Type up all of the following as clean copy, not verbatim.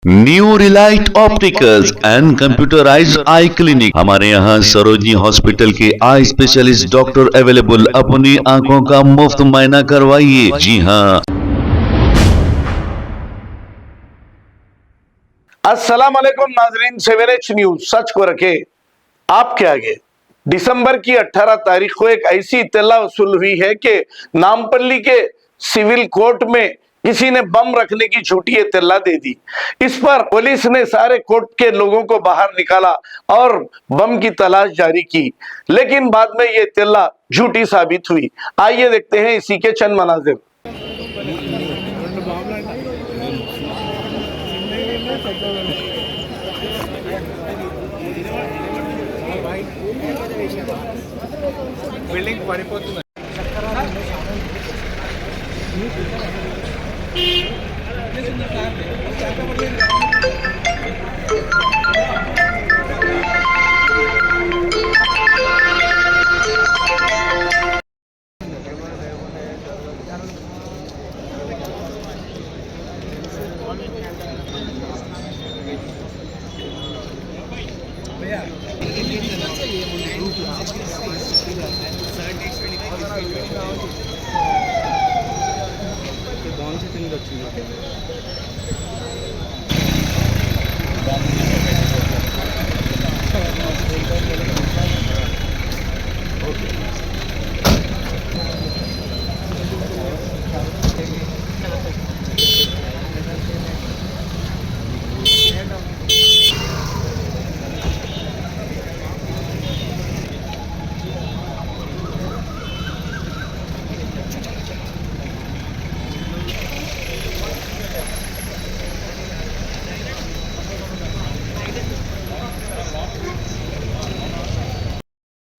New Relight opticals and computerised I clinic. हमारे यहाँ Sarojini hospital के आई स्पेशलिस्ट डॉक्टर अवेलेबल। अपनी आंखों का मुफ्त मुआयना करवाइए। जी हाँ। अस्सलाम वालेकुम नाजरीन, 7H न्यूज सच को रखे आपके आगे। दिसंबर की 18 तारीख को एक ऐसी इत्तला वसूल हुई है कि नामपल्ली के सिविल कोर्ट में किसी ने बम रखने की झूठी इत्तला दे दी। इस पर पुलिस ने सारे कोर्ट के लोगों को बाहर निकाला और बम की तलाश जारी की, लेकिन बाद में ये इत्तला झूठी साबित हुई। आइए देखते हैं इसी के चंद मनाजिर। బిల్డింగ్ పడిపోతుంది.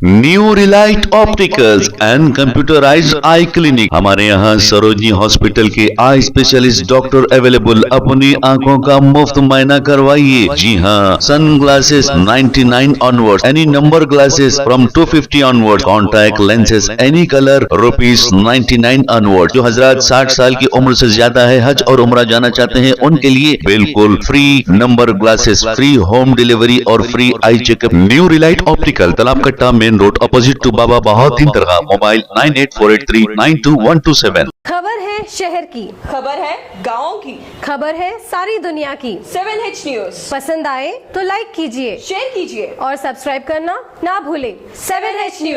New Relight opticals and computerised I clinic. हमारे यहाँ सरोजनी हॉस्पिटल के आई स्पेशलिस्ट डॉक्टर अवेलेबल। अपनी आंखों का मुफ्त मुआयना करवाइए। जी हाँ। Sunglasses 99 onward, any number glasses from 250 onward, contact lenses any colour ₹99 onward. जो हजरात 60 साल की उम्र से ज्यादा है, हज और उम्रा जाना चाहते हैं, उनके लिए बिल्कुल free number glasses, free home delivery और free eye checkup. New relight optical, Talab Katta, main road, opposite to Baba Bahauddin dargah. Mobile 9848392127। खबर है शहर की, खबर है गाँव की, खबर है सारी दुनिया की। 7H न्यूज पसंद आए तो लाइक कीजिए, शेयर कीजिए और सब्सक्राइब करना ना भूलें। 7H news.